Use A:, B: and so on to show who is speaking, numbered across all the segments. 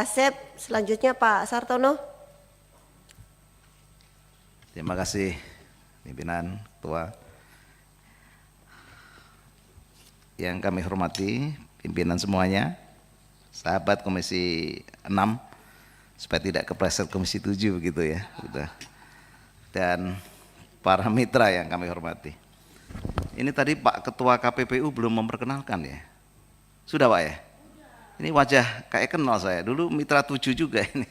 A: Asep, selanjutnya Pak Sartono.
B: Terima kasih pimpinan Ketua. Yang kami hormati pimpinan semuanya, sahabat Komisi 6, supaya tidak kepleset Komisi 7 begitu ya. Dan para mitra yang kami hormati. Ini tadi Pak Ketua KPPU belum memperkenalkan ya. Sudah Pak ya? Ini wajah kayak kenal saya, dulu mitra 7 juga ini.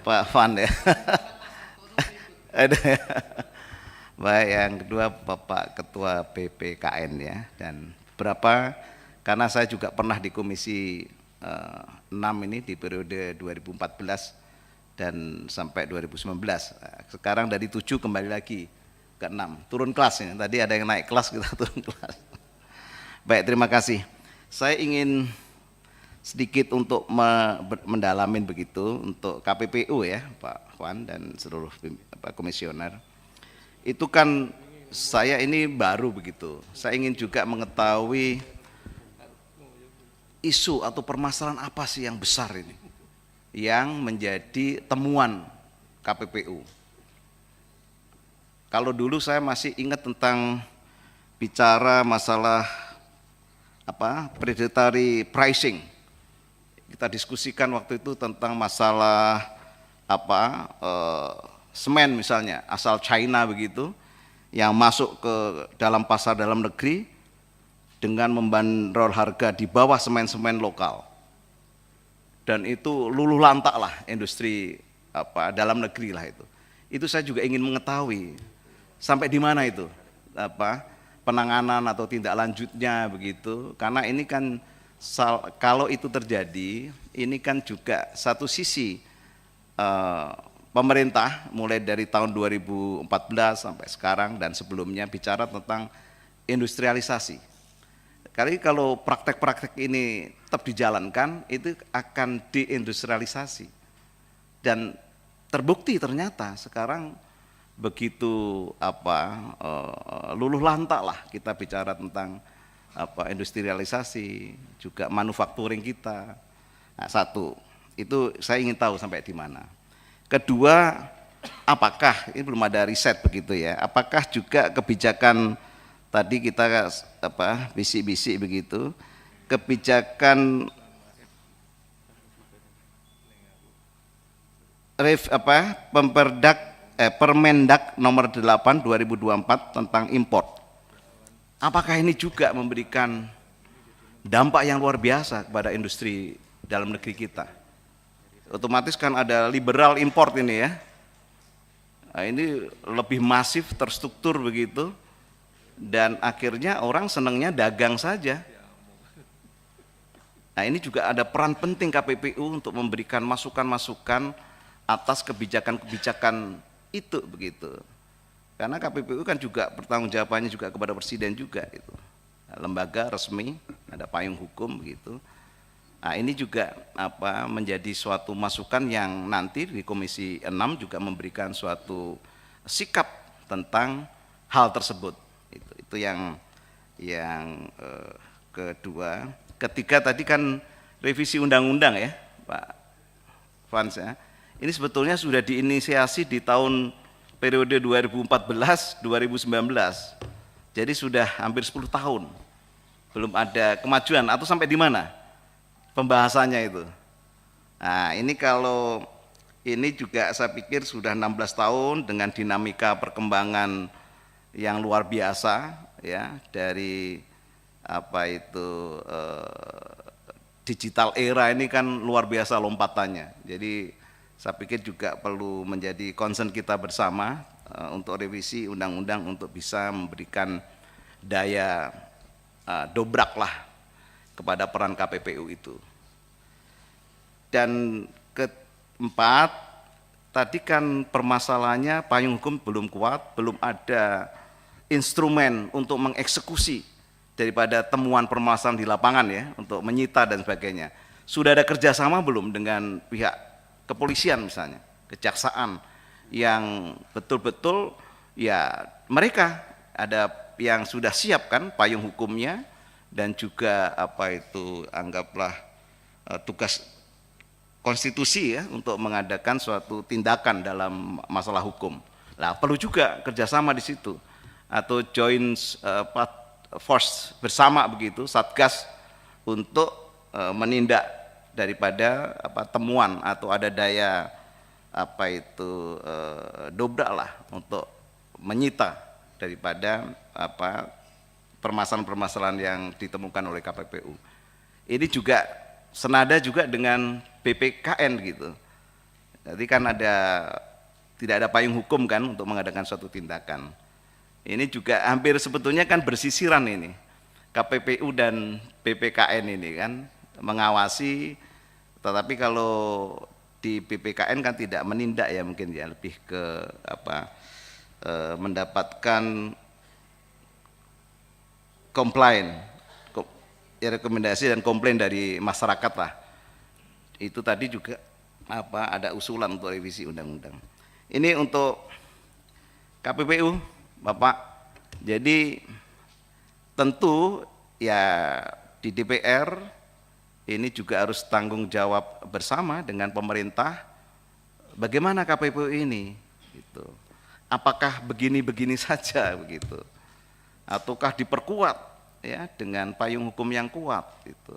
B: Pak Van ya. Ada. Baik, yang kedua Bapak Ketua BPKN ya, dan beberapa, karena saya juga pernah di Komisi 6 ini di periode 2014 dan sampai 2019. Sekarang dari 7 kembali lagi ke 6, turun kelas ya. Tadi ada yang naik kelas, kita turun kelas. Baik, terima kasih. Saya ingin sedikit untuk mendalamin begitu untuk KPPU ya Pak Wan dan seluruh komisioner. Itu kan saya ini baru begitu. Saya ingin juga mengetahui isu atau permasalahan apa sih yang besar ini yang menjadi temuan KPPU. Kalau dulu saya masih ingat tentang bicara masalah predatory pricing. Kita diskusikan waktu itu tentang masalah semen misalnya asal China begitu yang masuk ke dalam pasar dalam negeri dengan membandrol harga di bawah semen-semen lokal, dan itu luluh lantak lah industri dalam negeri lah itu saya juga ingin mengetahui sampai di mana itu penanganan atau tindak lanjutnya begitu, karena ini kan kalau itu terjadi ini kan juga satu sisi pemerintah mulai dari tahun 2014 sampai sekarang dan sebelumnya bicara tentang industrialisasi. Kali kalau praktek-praktek ini tetap dijalankan itu akan deindustrialisasi, dan terbukti ternyata sekarang begitu luluh lantak lah kita bicara tentang industrialisasi, juga manufacturing kita. Nah, satu, itu saya ingin tahu sampai di mana. Kedua, apakah ini belum ada riset begitu ya? Apakah juga kebijakan tadi kita bisik-bisik begitu, kebijakan Permendak nomor 8 2024 tentang import. Apakah ini juga memberikan dampak yang luar biasa kepada industri dalam negeri kita? Otomatis kan ada liberal import ini ya. Nah, ini lebih masif, terstruktur begitu, dan akhirnya orang senangnya dagang saja. Nah, ini juga ada peran penting KPPU untuk memberikan masukan-masukan atas kebijakan-kebijakan itu begitu. Karena KPPU kan juga pertanggungjawabannya juga kepada presiden juga itu. Lembaga resmi, ada payung hukum begitu. Nah, ini juga menjadi suatu masukan yang nanti di Komisi 6 juga memberikan suatu sikap tentang hal tersebut. Itu yang kedua. Ketiga tadi kan revisi undang-undang ya Pak Fans ya. Ini sebetulnya sudah diinisiasi di tahun periode 2014-2019. Jadi sudah hampir 10 tahun. Belum ada kemajuan atau sampai di mana pembahasannya itu. Nah, ini kalau ini juga saya pikir sudah 16 tahun dengan dinamika perkembangan yang luar biasa ya, dari digital era ini kan luar biasa lompatannya. Jadi saya pikir juga perlu menjadi concern kita bersama untuk revisi undang-undang untuk bisa memberikan daya dobrak lah kepada peran KPPU itu. Dan keempat, tadi kan permasalahannya payung hukum belum kuat, belum ada instrumen untuk mengeksekusi daripada temuan permasalahan di lapangan ya, untuk menyita dan sebagainya. Sudah ada kerjasama belum dengan pihak kepolisian misalnya, kejaksaan, yang betul-betul ya mereka ada yang sudah siap kan payung hukumnya, dan juga anggaplah tugas konstitusi ya untuk mengadakan suatu tindakan dalam masalah hukum. Nah, perlu juga kerjasama di situ atau joint force bersama begitu, satgas untuk menindak daripada temuan atau ada daya dobrak lah untuk menyita daripada permasalahan-permasalahan yang ditemukan oleh KPPU. Ini juga senada juga dengan PPKN gitu. Jadi kan tidak ada payung hukum kan untuk mengadakan suatu tindakan. Ini juga hampir sebetulnya kan bersisiran ini. KPPU dan PPKN ini kan mengawasi, tetapi kalau di PPKN kan tidak menindak ya, mungkin ya lebih ke mendapatkan rekomendasi dan komplain dari masyarakat lah. Itu tadi juga ada usulan untuk revisi undang-undang. Ini untuk KPPU, Bapak. Jadi tentu ya di DPR ini juga harus tanggung jawab bersama dengan pemerintah. Bagaimana KPPU ini? Gitu. Apakah begini-begini saja begitu? Ataukah diperkuat ya dengan payung hukum yang kuat gitu.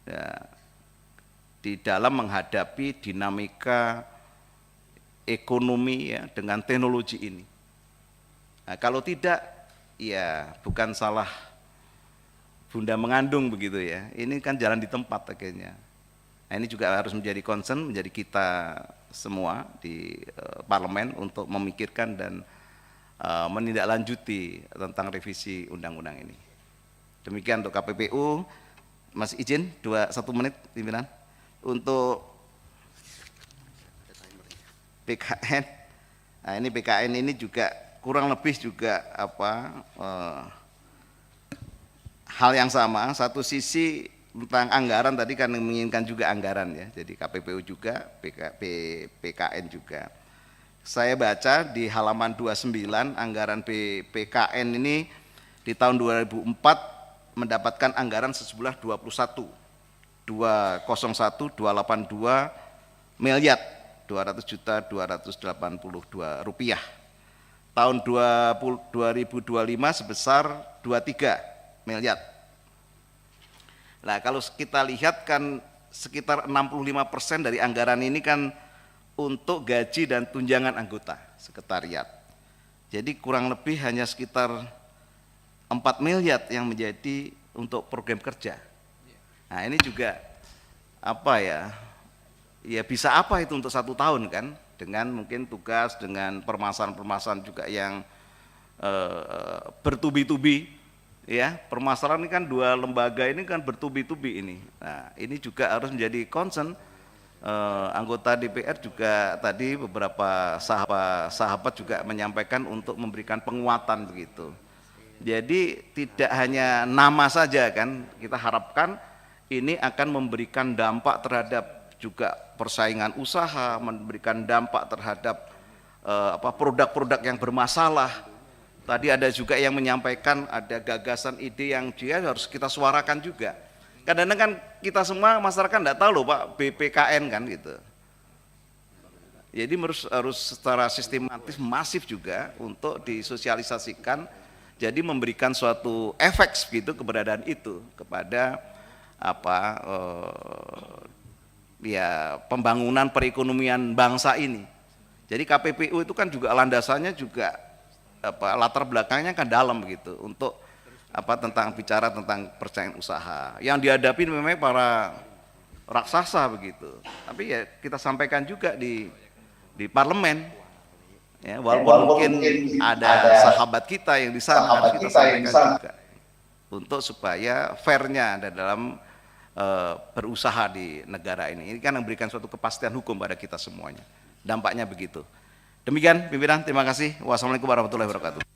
B: Ya, di dalam menghadapi dinamika ekonomi ya dengan teknologi ini. Nah, kalau tidak ya bukan salah bunda mengandung begitu ya. Ini kan jalan di tempat akhirnya. Nah, ini juga harus menjadi concern, menjadi kita semua di parlemen untuk memikirkan dan menindaklanjuti tentang revisi undang-undang ini. Demikian untuk KPPU. Mas izin 1 menit pimpinan untuk PKN. Nah, ini PKN ini juga kurang lebih juga hal yang sama. Satu sisi tentang anggaran tadi kan menginginkan juga anggaran ya. Jadi KPPU juga, PKN juga. Saya baca di halaman 29 anggaran PKN ini di tahun 2004 mendapatkan anggaran sejumlah 201.282 miliar 200.282 rupiah. Tahun 2025 sebesar 23 miliar. Nah, kalau kita lihat kan sekitar 65% dari anggaran ini kan untuk gaji dan tunjangan anggota sekretariat. Jadi kurang lebih hanya sekitar 4 miliar yang menjadi untuk program kerja. Nah, ini juga ya bisa apa itu untuk 1 tahun kan, dengan mungkin tugas, dengan permasalahan-permasalahan juga yang bertubi-tubi ya. Permasalahan ini kan 2 lembaga ini kan bertubi-tubi ini. Nah, ini juga harus menjadi concern anggota DPR juga. Tadi beberapa sahabat juga menyampaikan untuk memberikan penguatan begitu. Jadi tidak hanya nama saja kan, kita harapkan ini akan memberikan dampak terhadap juga persaingan usaha, memberikan dampak terhadap produk-produk yang bermasalah. Tadi ada juga yang menyampaikan ada gagasan ide yang dia harus kita suarakan juga. Kadang-kadang kan kita semua masyarakat enggak tahu loh Pak, BPKN kan gitu. Jadi harus secara sistematis masif juga untuk disosialisasikan, jadi memberikan suatu efek gitu keberadaan itu kepada ya pembangunan perekonomian bangsa ini. Jadi KPPU itu kan juga landasannya juga latar belakangnya kan dalam begitu untuk tentang bicara tentang persaingan usaha. Yang dihadapi memang para raksasa begitu. Tapi ya kita sampaikan juga di parlemen. Ya, walaupun mungkin ada sahabat kita yang di sana harus kita sampaikan juga untuk supaya fairnya ada dalam berusaha di negara ini. Ini kan memberikan suatu kepastian hukum pada kita semuanya. Dampaknya begitu. Demikian pimpinan, terima kasih. Wassalamualaikum warahmatullahi wabarakatuh.